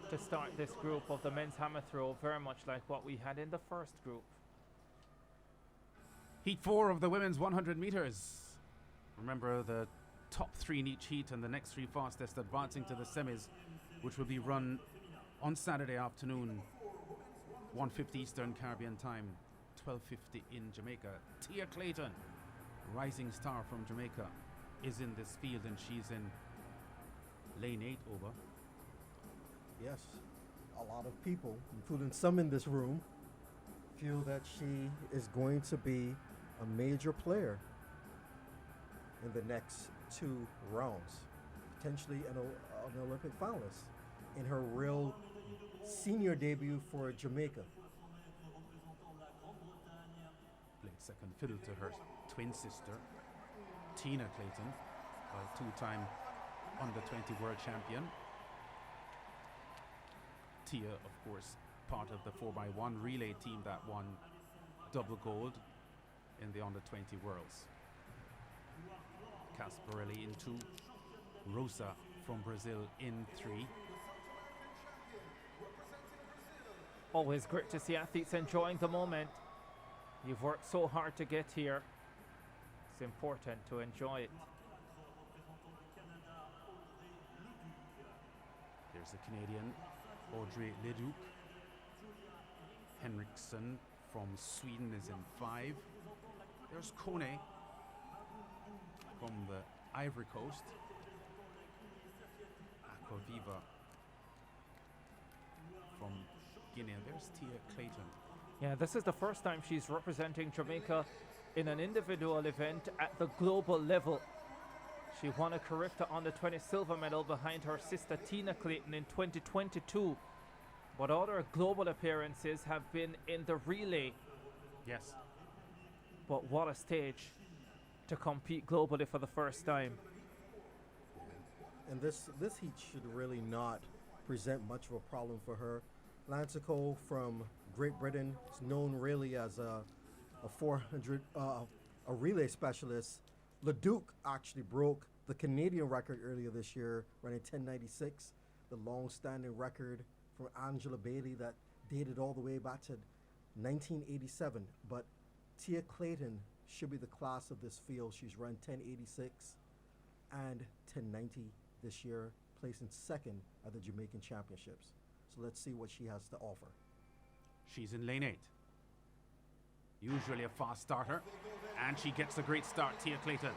to start this group of the men's hammer throw, very much like what we had in the first group. Heat 4 of the women's 100 meters. Remember, the top 3 in each heat and the next 3 fastest advancing to the semis, which will be run on Saturday afternoon, 1:50 Eastern Caribbean time, 12:50 in Jamaica. Tia Clayton, rising star from Jamaica, is in this field, and she's in lane 8 over. Yes, a lot of people, including some in this room, feel that she is going to be a major player in the next 2 rounds, potentially an Olympic finalist in her real senior debut for Jamaica. Played second fiddle to her twin sister, Tina Clayton, a 2-time under-20 world champion. Tia, of course, part of the 4x1 relay team that won double gold in the under-20 worlds. Casparelli in 2, Rosa from Brazil in 3. Always great to see athletes enjoying the moment. You've worked so hard to get here. It's important to enjoy it. There's the Canadian Audrey Leduc. Henriksson from Sweden is in 5. There's Kone from the Ivory Coast. Aquaviva from Guinea. There's Tia Clayton. Yeah, this is the first time she's representing Jamaica in an individual event at the global level. She won a Carifta under-20 silver medal behind her sister Tina Clayton in 2022. But all her global appearances have been in the relay. Yes. But what a stage to compete globally for the first time. And this heat should really not present much of a problem for her. Lansico from Great Britain is known really as a 400 a relay specialist. Leduc actually broke the Canadian record earlier this year, running 10:96, the long-standing record from Angela Bailey that dated all the way back to 1987. But Tia Clayton should be the class of this field. She's run 10:86 and 10:90 this year, placing second at the Jamaican Championships. So let's see what she has to offer. She's in lane 8. Usually a fast starter, and she gets a great start, Tia Clayton.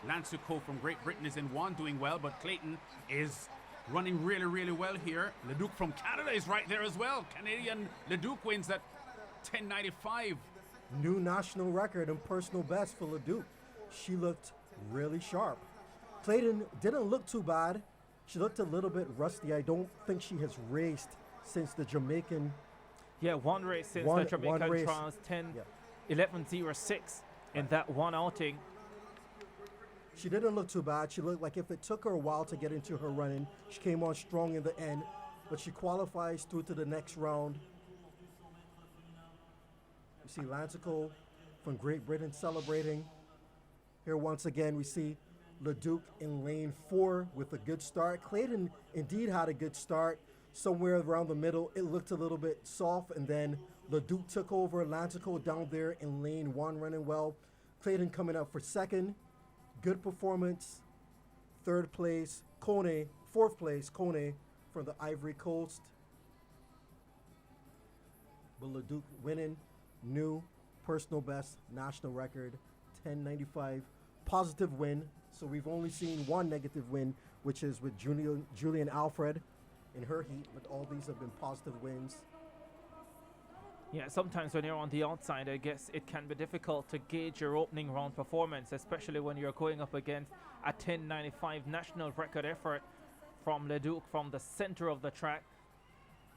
Lansuko from Great Britain is in 1, doing well, but Clayton is running really, really well here. Leduc from Canada is right there as well. Canadian Leduc wins at 10:95. New national record and personal best for Leduc. She looked really sharp. Clayton didn't look too bad. She looked a little bit rusty. I don't think she has raced since the Jamaican. Yeah, one race since the Jamaican trials, 11:06 in that one outing. She didn't look too bad. She looked like if it took her a while to get into her running, she came on strong in the end, but she qualifies through to the next round. You see Lansico from Great Britain celebrating. Here once again we see Leduc in lane 4 with a good start. Clayton indeed had a good start. Somewhere around the middle, it looked a little bit soft, and then Leduc took over. Lansico down there in lane 1 running well. Clayton coming up for second. Good performance. 3rd place, Kone. 4th place, Kone from the Ivory Coast. But Leduc winning, new personal best national record, 10:95. Positive win. So we've only seen one negative win, which is with Julian Alfred in her heat, but all these have been positive wins. Yeah, sometimes when you're on the outside, I guess it can be difficult to gauge your opening round performance, especially when you're going up against a 10:95 national record effort from Leduc from the center of the track.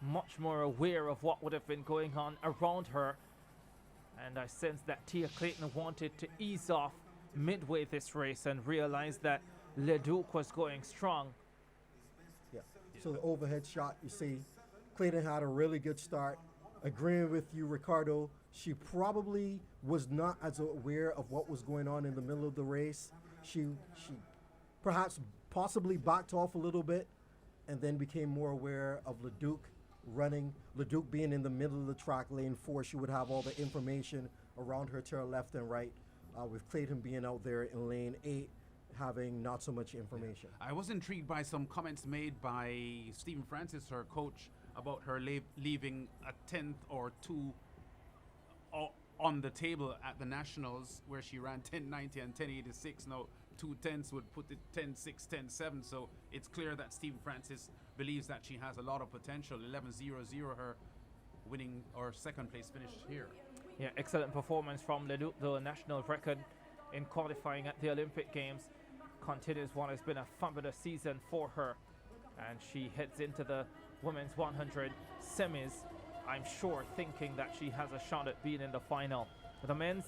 Much more aware of what would have been going on around her. And I sense that Tia Clayton wanted to ease off midway this race and realized that Leduc was going strong. Yeah, so the overhead shot, you see, Clayton had a really good start. Agreeing with you, Ricardo, she probably was not as aware of what was going on in the middle of the race. She perhaps possibly backed off a little bit, and then became more aware of Leduc running. Leduc being in the middle of the track, lane 4, she would have all the information around her to her left and right, with Clayton being out there in lane 8, having not so much information. I was intrigued by some comments made by Stephen Francis, her coach, about her leaving a tenth or two on the table at the Nationals, where she ran 10.90 and 10.86. Now 2 tenths would put it 10.6, 10.7. So it's clear that Stephen Francis believes that she has a lot of potential. 11.00 her winning or second place finish here. Yeah, excellent performance from Leduc. The national record in qualifying at the Olympic Games continues what has been a fabulous season for her, and she heads into the women's 100 semis, I'm sure, thinking that she has a shot at being in the final. The men's